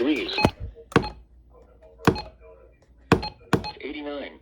degrees. 89.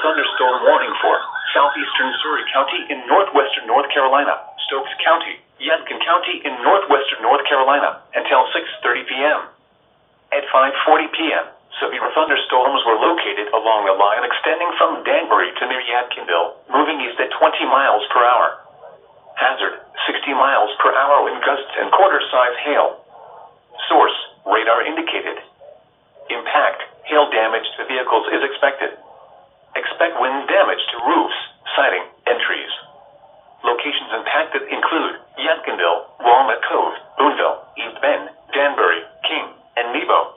Thunderstorm warning for southeastern Surrey County in northwestern North Carolina, Stokes County, Yadkin County in northwestern North Carolina until 6:30 p.m. At 5:40 p.m., severe thunderstorms were located along a line extending from Danbury to near Yadkinville, moving east at 20 miles per hour. Hazard, 60 miles per hour wind gusts and quarter-size hail. Source, radar indicated. Impact, hail damage to vehicles is expected. Expect wind damage to roofs, siding, and trees. Locations impacted include Yadkinville, Walnut Cove, Boonville, East Bend, Danbury, King, and Nebo.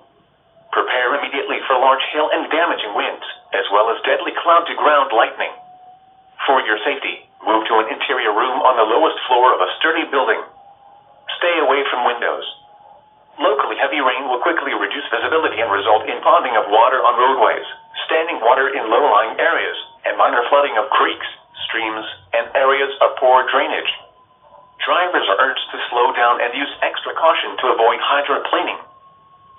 Prepare immediately for large hail and damaging winds, as well as deadly cloud-to-ground lightning. For your safety, move to an interior room on the lowest floor of a sturdy building. Stay away from windows. Locally heavy rain will quickly reduce visibility and result in ponding of water on roadways, standing water in low-lying areas, and minor flooding of creeks, streams, and areas of poor drainage. Drivers are urged to slow down and use extra caution to avoid hydroplaning.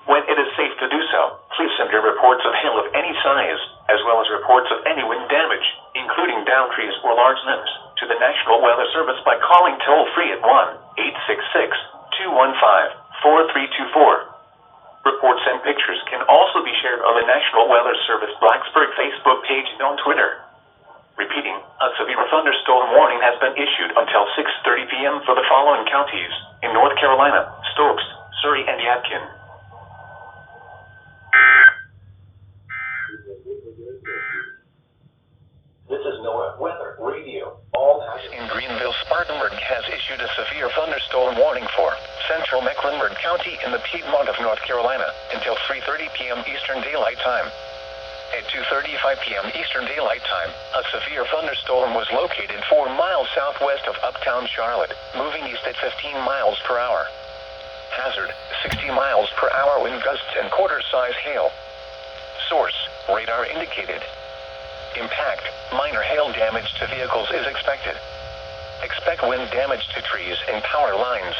When it is safe to do so, please send your reports of hail of any size, as well as reports of any wind damage, including downed trees or large limbs, to the National Weather Service by calling toll-free at 1-866-215-4324. Reports and pictures can also be shared on the National Weather Service Blacksburg Facebook page and on Twitter. Repeating, a severe thunderstorm warning has been issued until 6:30 p.m. for the following counties in North Carolina: Stokes, Surrey, and Yadkin. This is NOAA Weather Radio. All in Greenville, Spartanburg has issued a severe thunderstorm warning for central Mecklenburg County in the Piedmont of North Carolina until 3:30 p.m. Eastern Daylight Time. At 2:35 p.m. Eastern Daylight Time, a severe thunderstorm was located 4 miles southwest of uptown Charlotte, moving east at 15 miles per hour. Hazard, 60 miles per hour wind gusts and quarter-size hail. Source, radar indicated. Impact, minor hail damage to vehicles is expected. Expect wind damage to trees and power lines.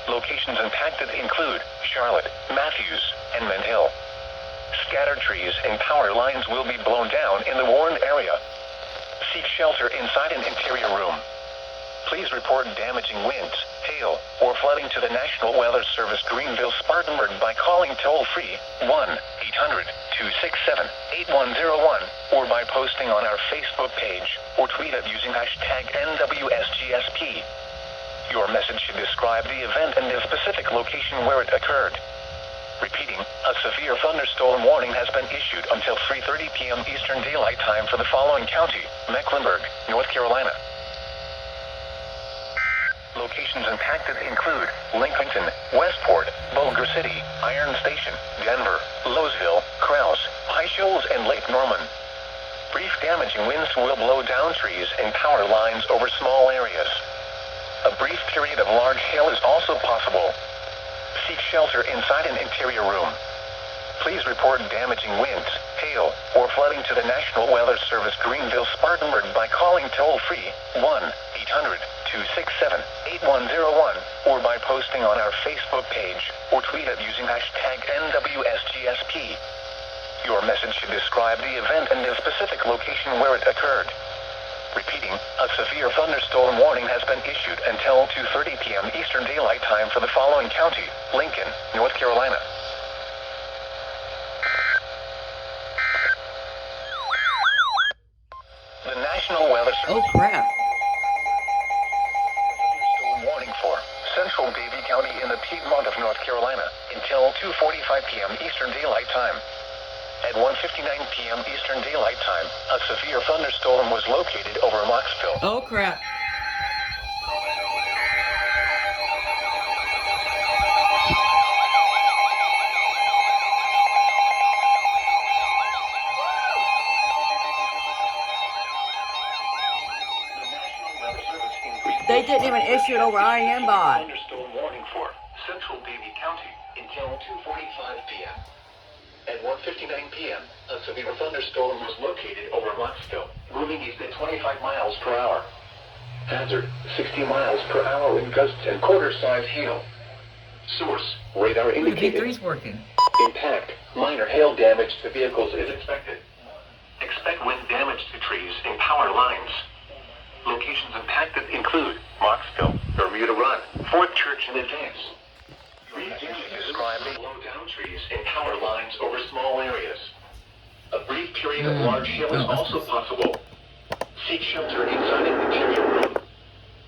Locations impacted include Charlotte, Matthews, and Mint Hill. Scattered trees and power lines will be blown down in the warned area. Seek shelter inside an interior room. Please report damaging winds, hail, or flooding to the National Weather Service Greenville, Spartanburg by calling toll-free 1-800-267-8101 or by posting on our Facebook page or tweet it using hashtag NWSGSP. Your message should describe the event and the specific location where it occurred. Repeating, a severe thunderstorm warning has been issued until 3:30 p.m. Eastern Daylight Time for the following county: Mecklenburg, North Carolina. Locations impacted include Lincolnton, Westport, Boulder City, Iron Station, Denver, Lowesville, Krause, High Shoals, and Lake Norman. Brief damaging winds will blow down trees and power lines over small areas. A brief period of large hail is also possible. Seek shelter inside an interior room. Please report damaging winds, hail, or flooding to the National Weather Service Greenville Spartanburg by calling toll-free 1-800-267-8101 or by posting on our Facebook page or tweet it using hashtag NWSGSP. Your message should describe the event and the specific location where it occurred. Repeating, a severe thunderstorm warning has been issued until 2:30 p.m. Eastern Daylight Time for the following county: Lincoln, North Carolina. The National Weather Service. Oh crap. Thunderstorm warning for Central Davie County in the Piedmont of North Carolina until 2:45 p.m. Eastern Daylight Time. At 1:59 p.m. Eastern Daylight Time, a severe thunderstorm was located over Moxville. Oh crap. They didn't even issue it over IM bot. Thunderstorm warning for Central Davie County until 2:45 p.m. At 1:59 p.m., a severe thunderstorm was located over Moxville, moving east at 25 miles per hour. Hazard, 60 miles per hour wind gusts and quarter-size hail. Source, radar The indicated. V3's working. Impact, minor hail damage to vehicles is expected. Expect wind damage to trees and power lines. Locations impacted include Moxville, Bermuda Run, Fort Church in Advance. Describe blow down trees and power lines over small areas. A brief period of large hail is also possible. Seek shelter inside an interior room.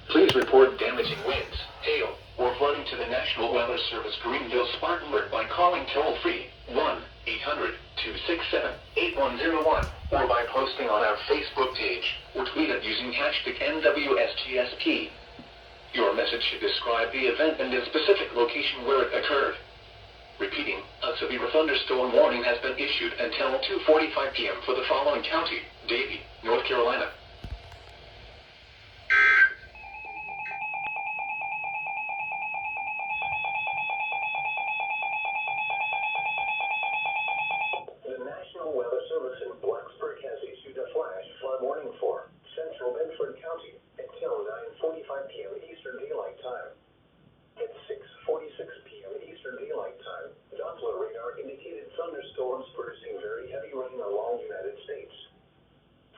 Please report damaging winds, hail, or flooding to the National Weather Service Greenville Spartanburg by calling toll-free 1-800-267-8101 or by posting on our Facebook page or tweet it using hashtag NWSGSP. Your message should describe the event and the specific location where it occurred. Repeating, a severe thunderstorm warning has been issued until 2:45 p.m. for the following county: Davie, North Carolina. The National Weather Service in Blacksburg has issued a flash flood warning for Central Bedford County until 9:45 p.m. Eastern Daylight Time. At 6:46 p.m. Eastern Daylight Time, Doppler radar indicated thunderstorms producing very heavy rain along the United States.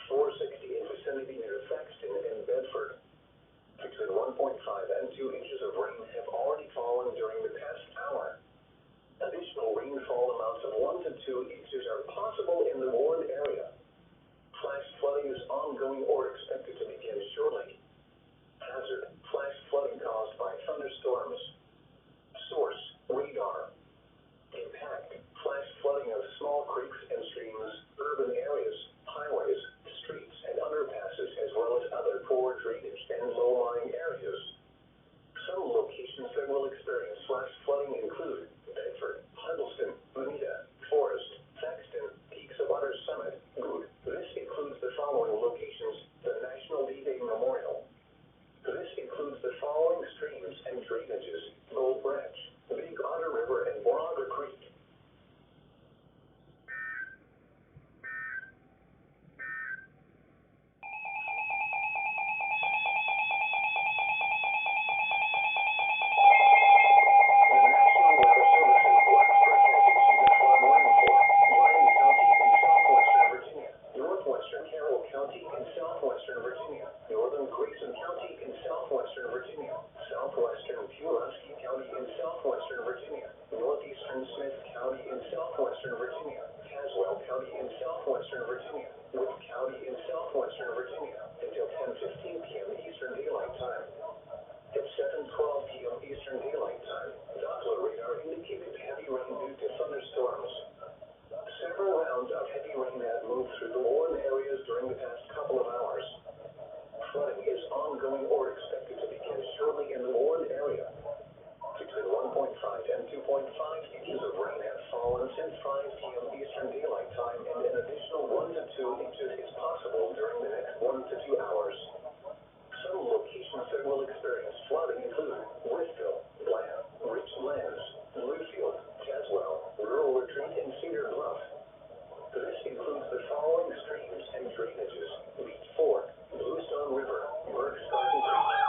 460 in vicinity near Thaxton and Bedford. Between 1.5 and 2 inches of rain have already fallen during the past hour. Additional rainfall amounts of 1 to 2 inches are possible in the warned area. Flash flooding is ongoing or expected to begin shortly. Hazard, flash flooding caused by thunderstorms. Source, radar. Impact, flash flooding of small creeks and streams, urban areas, highways, streets, and underpasses, as well as other poor drainage and low-lying areas. Some locations that will experience flash flooding include Bedford, Huddleston, Bonita, Forest, Thaxton, Peaks of Otter Summit, Good. This includes the following locations: the National D-Day Memorial. This includes the following streams and drainages: Gold Branch, Big Otter River, and Boraga Creek. At 7:12 p.m. Eastern Daylight Time, Doppler radar indicated heavy rain due to rounds of heavy rain have moved through the Warren areas during the past couple of hours. Flooding is ongoing or expected to begin shortly in the Warren area. Between 1.5 and 2.5 inches of rain have fallen since 5 p.m. Eastern Daylight Time, and an additional 1 to 2 inches is possible during the next 1 to 2 hours. Some locations that will experience flooding include Westville, Bland, Richlands, Bluefield, Caswell, Rural Retreat, and Cedar Bluff. This includes the following streams and drainages: Beach Fork, Bluestone River, Burke's Garden Creek,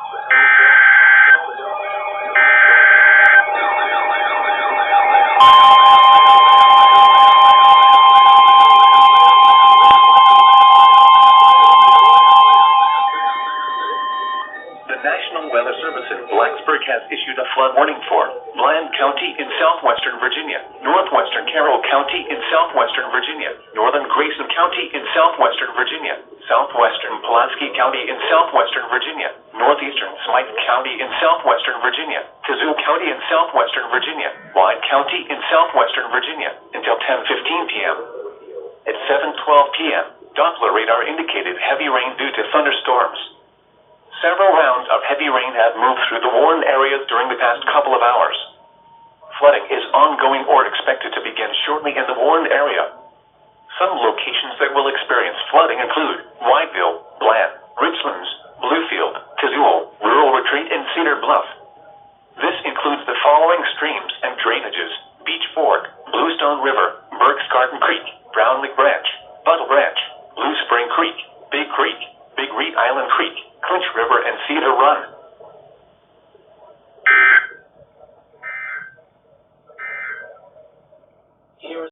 The National Weather Service in Blacksburg has issued a flood warning for Bland County in southwestern Virginia, northwestern Carroll County in southwestern Virginia, northern Grayson County in southwestern Virginia, southwestern Pulaski County in southwestern Virginia, northeastern Smythe County in southwestern Virginia, Kazoo County in southwestern Virginia, Wide County in southwestern Virginia, until 10:15 p.m. At 7:12 p.m., Doppler radar indicated heavy rain due to thunderstorms. Several rounds of heavy rain have moved through the Warren areas during the past couple of hours. Flooding is ongoing or expected to begin shortly in the Warren area. Some locations that will experience flooding include Whiteville, Bland, Richlands, Bluefield, Kazoo, Rural Retreat, and Cedar Bluff. This includes the following streams and drainages: Beach Fork, Bluestone River, Burke's Garden Creek, Brownlee Branch, Buttle Branch, Blue Spring Creek, Big Creek, Big Reed Island Creek, Clinch River, and Cedar Run.